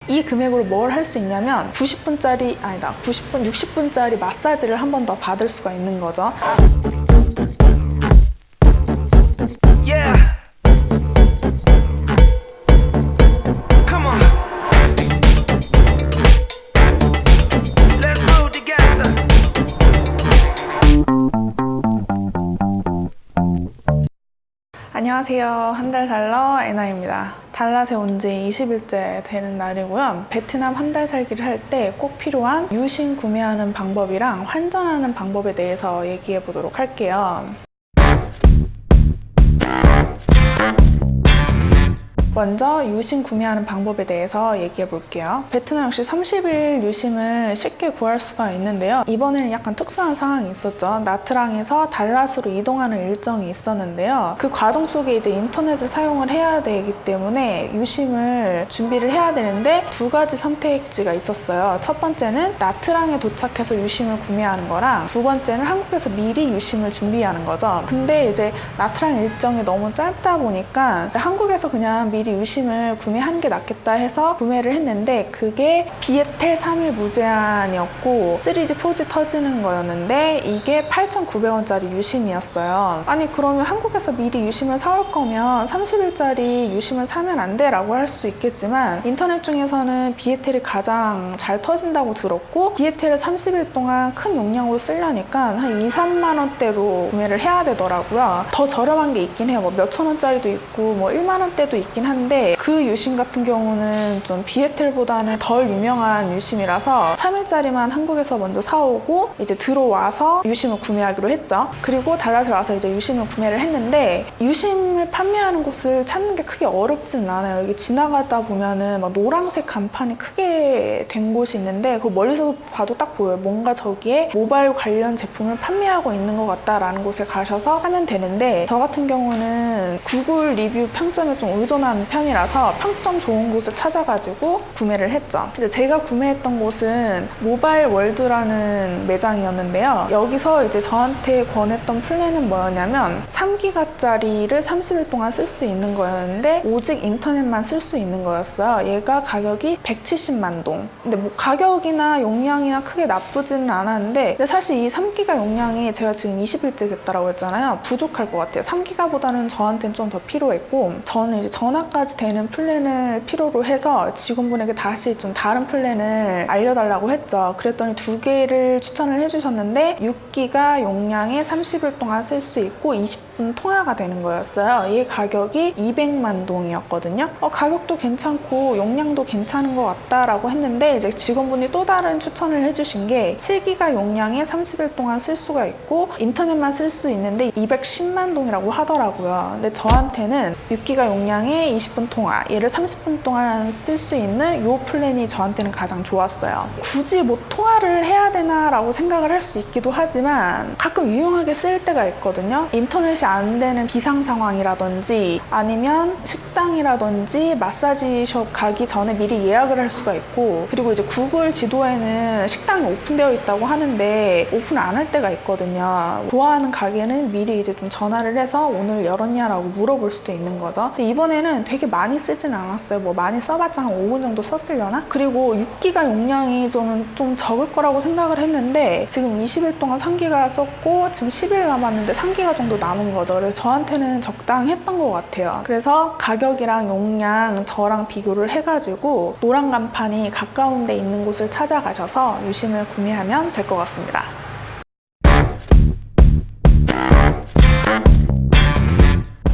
이 금액으로 뭘 할 수 있냐면 90분짜리 아니다 90분 60분짜리 마사지를 한 번 더 받을 수가 있는 거죠. 안녕하세요. 한 달 살러 애나입니다. 달랏에 온 지 20일째 되는 날이고요. 베트남 한 달 살기를 할 때 꼭 필요한 유심 구매하는 방법이랑 환전하는 방법에 대해서 얘기해 보도록 할게요. 먼저 유심 구매하는 방법에 대해서 얘기해 볼게요. 베트남 역시 30일 유심을 쉽게 구할 수가 있는데요. 이번에는 약간 특수한 상황이 있었죠. 나트랑에서 달랏으로 이동하는 일정이 있었는데요. 그 과정 속에 이제 인터넷을 사용을 해야 되기 때문에 유심을 준비를 해야 되는데 두 가지 선택지가 있었어요. 첫 번째는 나트랑에 도착해서 유심을 구매하는 거랑 두 번째는 한국에서 미리 유심을 준비하는 거죠. 근데 이제 나트랑 일정이 너무 짧다 보니까 한국에서 그냥 미리 유심을 구매하는 게 낫겠다 해서 구매를 했는데 그게 비에텔 3일 무제한이었고 3G, 4G 터지는 거였는데 이게 8,900원짜리 유심이었어요. 아니 그러면 한국에서 미리 유심을 사올 거면 30일짜리 유심을 사면 안 돼 라고 할 수 있겠지만 인터넷 중에서는 비에텔이 가장 잘 터진다고 들었고 비에텔을 30일 동안 큰 용량으로 쓰려니까 한 2, 3만 원대로 구매를 해야 되더라고요. 더 저렴한 게 있긴 해요. 뭐 몇천 원짜리도 있고 뭐 1만 원대도 있긴 한데 그 유심 같은 경우는 좀 비에텔보다는 덜 유명한 유심이라서 3일짜리만 한국에서 먼저 사오고 이제 들어와서 유심을 구매하기로 했죠. 그리고 달랏에 와서 이제 유심을 구매를 했는데 유심을 판매하는 곳을 찾는 게 크게 어렵진 않아요. 여기 지나가다 보면은 막 노란색 간판이 크게 된 곳이 있는데 그 멀리서 봐도 딱 보여요. 뭔가 저기에 모바일 관련 제품을 판매하고 있는 것 같다라는 곳에 가셔서 하면 되는데 저 같은 경우는 구글 리뷰 평점에 좀 의존하는 편이라서 평점 좋은 곳을 찾아가지고 구매를 했죠. 이제 제가 구매했던 곳은 모바일 월드라는 매장이었는데요. 여기서 이제 저한테 권했던 플랜은 뭐였냐면 3기가짜리를 30일 동안 쓸 수 있는 거였는데 오직 인터넷만 쓸 수 있는 거였어요. 얘가 가격이 170만 동. 근데 뭐 가격이나 용량이나 크게 나쁘지는 않았는데 근데 사실 이 3기가 용량이 제가 지금 20일째 됐다라고 했잖아요. 부족할 것 같아요. 3기가보다는 저한테는 좀 더 필요했고 저는 이제 전화까지 되는 플랜을 필요로 해서 직원분에게 다시 좀 다른 플랜을 알려달라고 했죠. 그랬더니 두 개를 추천을 해주셨는데 6기가 용량에 30일 동안 쓸 수 있고 20분 통화가 되는 거였어요. 이 가격이 200만 동이었거든요. 가격도 괜찮고 용량도 괜찮은 것 같다라고 했는데 이제 직원분이 또 다른 추천을 해주신 게 7기가 용량에 30일 동안 쓸 수가 있고 인터넷만 쓸 수 있는데 210만 동이라고 하더라고요. 근데 저한테는 6기가 용량에 20분 통화, 얘를 30분 동안 쓸 수 있는 이 플랜이 저한테는 가장 좋았어요. 굳이 뭐 통화를 해야 되나 라고 생각을 할 수 있기도 하지만 가끔 유용하게 쓸 때가 있거든요. 인터넷이 안 되는 비상 상황이라든지 아니면 식당이라든지 마사지숍 가기 전에 미리 예약을 할 수가 있고 그리고 이제 구글 지도에는 식당이 오픈되어 있다고 하는데 오픈 안 할 때가 있거든요. 좋아하는 가게는 미리 이제 좀 전화를 해서 오늘 열었냐라고 물어볼 수도 있는 거죠. 근데 이번에는 되게 많이 쓰진 않았어요. 뭐 많이 써봤자 한 5분 정도 썼으려나? 그리고 6기가 용량이 저는 좀 적을 거라고 생각을 했는데 지금 20일 동안 3기가 썼고 지금 10일 남았는데 3기가 정도 남은 거죠. 그래서 저한테는 적당했던 것 같아요. 그래서 가격이랑 용량 저랑 비교를 해가지고 노란 간판이 가까운 데 있는 곳을 찾아가셔서 유심을 구매하면 될 것 같습니다.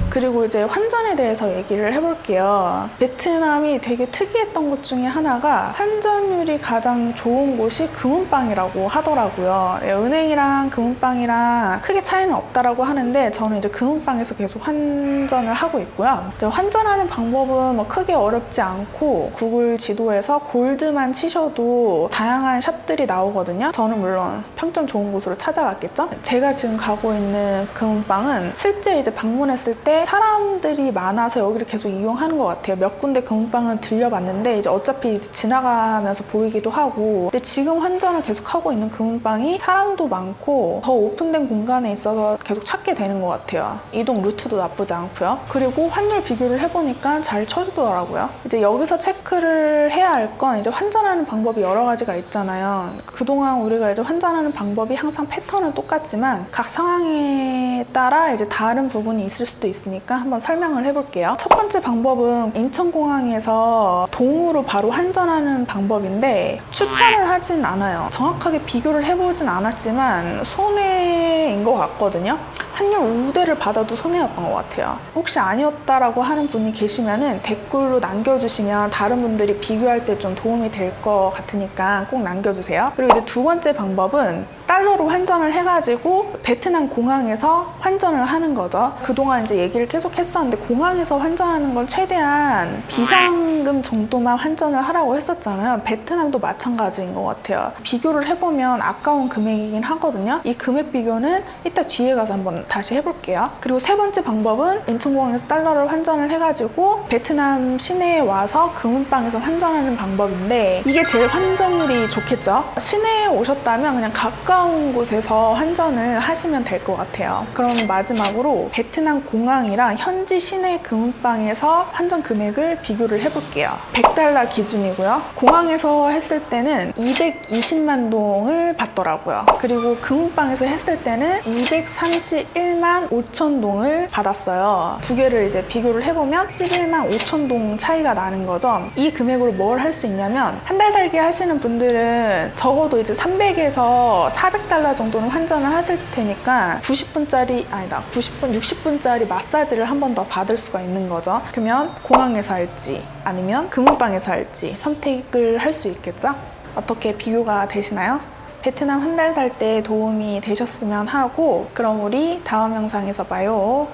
그리고 이제 환전에 대해서 얘기를 해볼게요. 베트남이 되게 특이했던 것 중에 하나가 환전율이 가장 좋은 곳이 금은방이라고 하더라고요. 은행이랑 금은방이랑 크게 차이는 없다라고 하는데 저는 이제 금은방에서 계속 환전을 하고 있고요. 이제 환전하는 방법은 뭐 크게 어렵지 않고 구글 지도에서 골드만 치셔도 다양한 샵들이 나오거든요. 저는 물론 평점 좋은 곳으로 찾아갔겠죠. 제가 지금 가고 있는 금은방은 실제 이제 방문했을 때 사람들이 많아서 여기를 계속 이용하는 것 같아요. 몇 군데 금은방을 들려봤는데 이제 어차피 지나가면서 보이기도 하고, 근데 지금 환전을 계속 하고 있는 금은방이 사람도 많고 더 오픈된 공간에 있어서 계속 찾게 되는 것 같아요. 이동 루트도 나쁘지 않고요. 그리고 환율 비교를 해보니까 잘 쳐주더라고요. 이제 여기서 체크를 해야 할 건 이제 환전하는 방법이 여러 가지가 있잖아요. 그동안 우리가 이제 환전하는 방법이 항상 패턴은 똑같지만 각 상황에 따라 이제 다른 부분이 있을 수도 있으니까 한번 설명을 해볼게요. 첫 번째 방법은 인천공항에서 동으로 바로 환전하는 방법인데 추천을 하진 않아요. 정확하게 비교를 해보진 않았지만 손해인 것 같거든요. 환율 우대를 받아도 손해였던 것 같아요. 혹시 아니었다라고 하는 분이 계시면은 댓글로 남겨주시면 다른 분들이 비교할 때 좀 도움이 될 것 같으니까 꼭 남겨주세요. 그리고 이제 두 번째 방법은 달러로 환전을 해가지고 베트남 공항에서 환전을 하는 거죠. 그동안 이제 얘기를 계속 했었는데 공항에서 환전하는 건 최대한 비상금 정도만 환전을 하라고 했었잖아요. 베트남도 마찬가지인 것 같아요. 비교를 해보면 아까운 금액이긴 하거든요. 이 금액 비교는 이따 뒤에 가서 한번 다시 해볼게요. 그리고 세 번째 방법은 인천공항에서 달러를 환전을 해가지고 베트남 시내에 와서 금은방에서 환전하는 방법인데 이게 제일 환전율이 좋겠죠. 시내에 오셨다면 그냥 가까운 곳에서 환전을 하시면 될 것 같아요. 그럼 마지막으로 베트남 공항이랑 현지 시내 금은방에서 환전 금액을 비교를 해볼게요. 100달러 기준이고요. 공항에서 했을 때는 220만 동을 받더라고요. 그리고 금은방에서 했을 때는 231만 5천 동을 받았어요. 두 개를 이제 비교를 해보면 11만 5천 동 차이가 나는 거죠. 이 금액으로 뭘 할 수 있냐면 한 달 살기 하시는 분들은 적어도 이제 300에서 400달러 정도는 환전을 하실 테니까 90분짜리 아니다 90분 60분짜리 마사지를 한 번 더 받을 수가 있는 거죠. 그러면 공항에서 할지 아니면 금은방에서 할지 선택을 할 수 있겠죠. 어떻게 비교가 되시나요? 베트남 한 달 살 때 도움이 되셨으면 하고, 그럼 우리 다음 영상에서 봐요.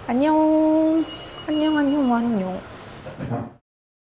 안녕. 안녕.